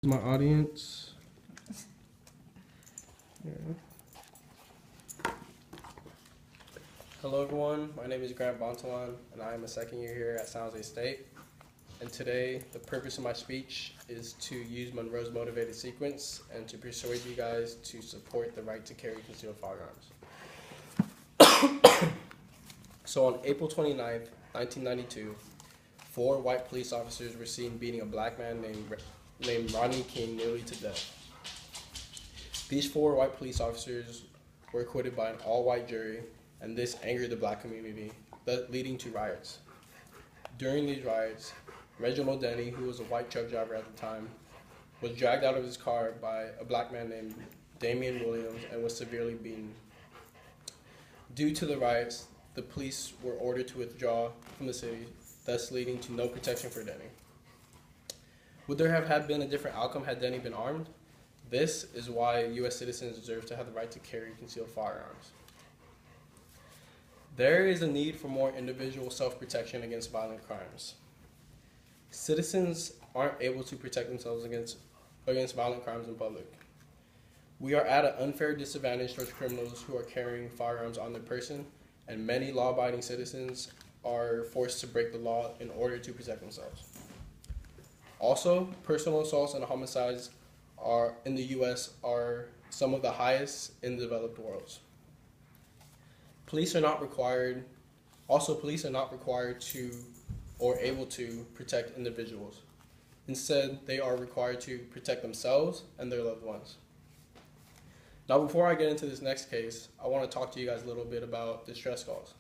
My audience. Yeah. Hello everyone, my name is Grant Bontalon and I am a second year here at San Jose State. And today, the purpose of my speech is to use Monroe's motivated sequence and to persuade you guys to support the right to carry concealed firearms. So on April 29th, 1992, 4 white police officers were seen beating a black man named Rodney King nearly to death. These 4 white police officers were acquitted by an all-white jury, and this angered the black community, leading to riots. During these riots, Reginald Denny, who was a white truck driver at the time, was dragged out of his car by a black man named Damian Williams and was severely beaten. Due to the riots, the police were ordered to withdraw from the city, thus leading to no protection for Denny. Would there have been a different outcome had Denny been armed? This is why U.S. citizens deserve to have the right to carry concealed firearms. There is a need for more individual self-protection against violent crimes. Citizens aren't able to protect themselves against violent crimes in public. We are at an unfair disadvantage towards criminals who are carrying firearms on their person, and many law-abiding citizens are forced to break the law in order to protect themselves. Also, personal assaults and homicides in the U.S. are some of the highest in the developed worlds. Police are not required to or able to protect individuals. Instead, they are required to protect themselves and their loved ones. Now, before I get into this next case, I want to talk to you guys a little bit about distress calls.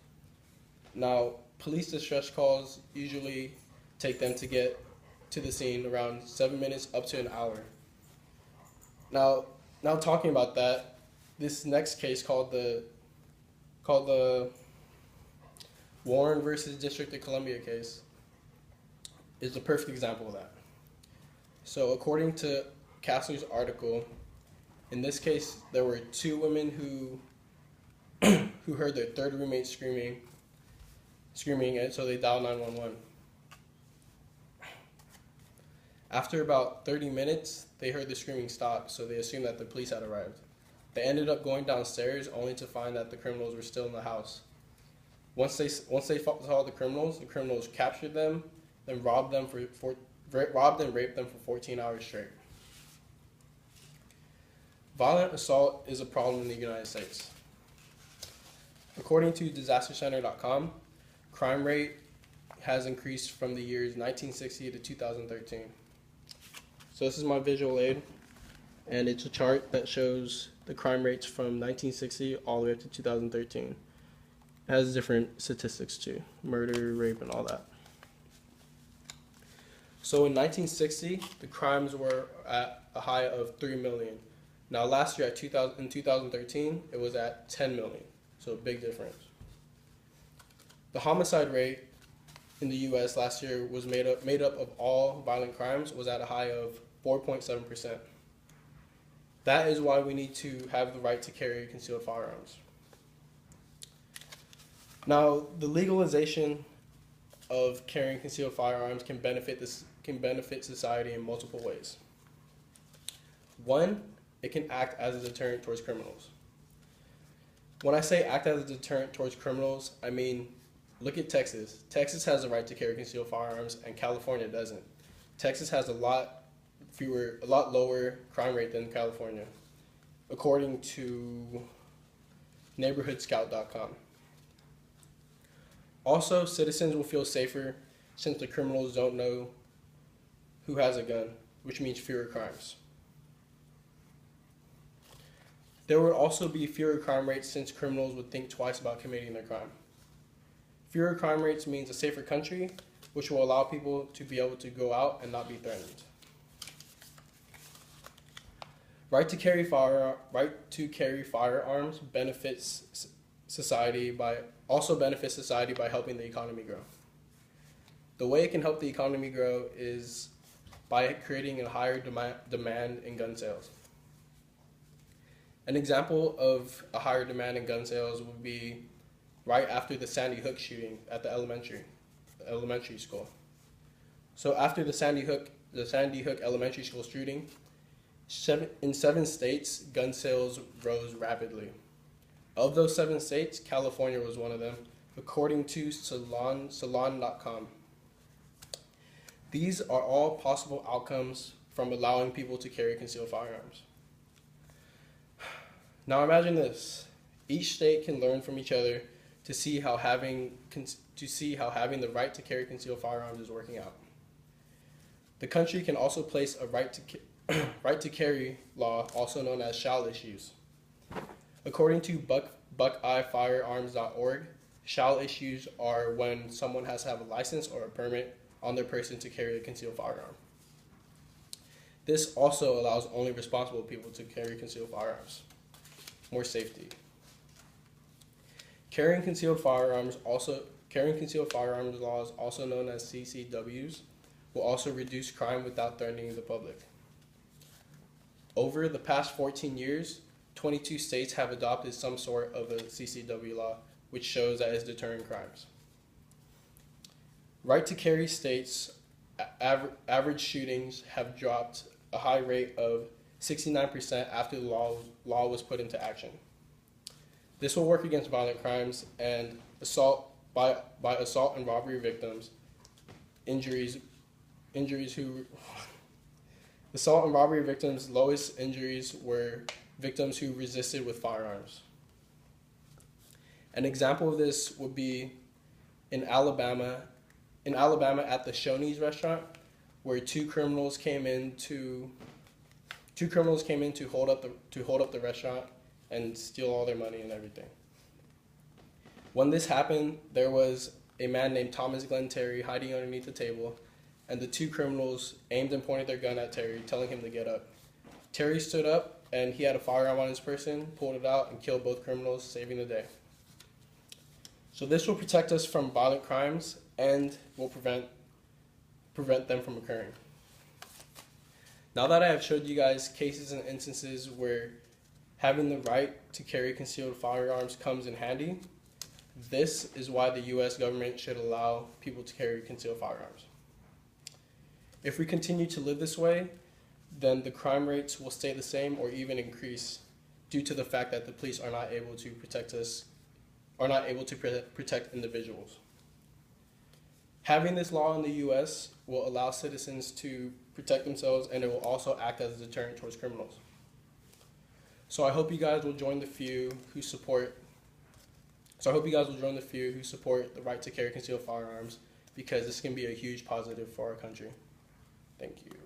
Now, police distress calls usually take them to get to the scene around 7 minutes up to an hour. Now talking about that, this next case called the Warren versus District of Columbia case is the perfect example of that. So according to Kastner's article, in this case, there were 2 women who heard their third roommate screaming, and so they dialed 911. After about 30 minutes, they heard the screaming stop, so they assumed that the police had arrived. They ended up going downstairs only to find that the criminals were still in the house. Once they saw the criminals captured them, then robbed and raped them for 14 hours straight. Violent assault is a problem in the United States. According to DisasterCenter.com, crime rate has increased from the years 1960 to 2013. So this is my visual aid, and it's a chart that shows the crime rates from 1960 all the way up to 2013. It has different statistics too, murder, rape, and all that. So in 1960, the crimes were at a high of 3 million. Now last year in 2013, it was at 10 million, so a big difference. The homicide rate in the U.S. last year was made up of all violent crimes was at a high of 4.7%. That is why we need to have the right to carry concealed firearms. Now, the legalization of carrying concealed firearms can benefit society in multiple ways. One, it can act as a deterrent towards criminals. When I say act as a deterrent towards criminals, I mean, look at Texas. Texas has the right to carry concealed firearms, and California doesn't. Texas has a lot lower crime rate than California, according to NeighborhoodScout.com. Also, citizens will feel safer since the criminals don't know who has a gun, which means fewer crimes. There would also be fewer crime rates since criminals would think twice about committing their crime. Fewer crime rates means a safer country, which will allow people to be able to go out and not be threatened. Right to carry firearms benefits society by helping the economy grow. The way it can help the economy grow is by creating a higher demand in gun sales. An example of a higher demand in gun sales would be right after the Sandy Hook shooting at the elementary school. So after the Sandy Hook Hook Elementary School shooting, in 7 states, gun sales rose rapidly. Of those 7 states, California was one of them, according to Salon.com. These are all possible outcomes from allowing people to carry concealed firearms. Now imagine this. Each state can learn from each other to see how having the right to carry concealed firearms is working out. The country can also place a right to carry law, also known as shall issues. According to BuckeyeFirearms.org, shall issues are when someone has to have a license or a permit on their person to carry a concealed firearm. This also allows only responsible people to carry concealed firearms. More safety. Carrying concealed firearms laws, also known as CCWs, will also reduce crime without threatening the public. Over the past 14 years, 22 states have adopted some sort of a CCW law, which shows that it's deterring crimes. Right to carry states' average shootings have dropped a high rate of 69% after the law was put into action. This will work against violent crimes and assault and robbery victims. Assault and robbery victims' lowest injuries were victims who resisted with firearms. An example of this would be in Alabama at the Shoney's restaurant, where two criminals came in to hold up the restaurant and steal all their money and everything. When this happened, there was a man named Thomas Glenn Terry hiding underneath the table, and the two criminals aimed and pointed their gun at Terry, telling him to get up. Terry stood up, and he had a firearm on his person, pulled it out, and killed both criminals, saving the day. So this will protect us from violent crimes and will prevent them from occurring. Now that I have showed you guys cases and instances where having the right to carry concealed firearms comes in handy, this is why the U.S. government should allow people to carry concealed firearms. If we continue to live this way, then the crime rates will stay the same or even increase due to the fact that the police are not able to protect individuals. Having this law in the U.S. will allow citizens to protect themselves, and it will also act as a deterrent towards criminals. So I hope you guys will join the few who support the right to carry concealed firearms, because this can be a huge positive for our country. Thank you.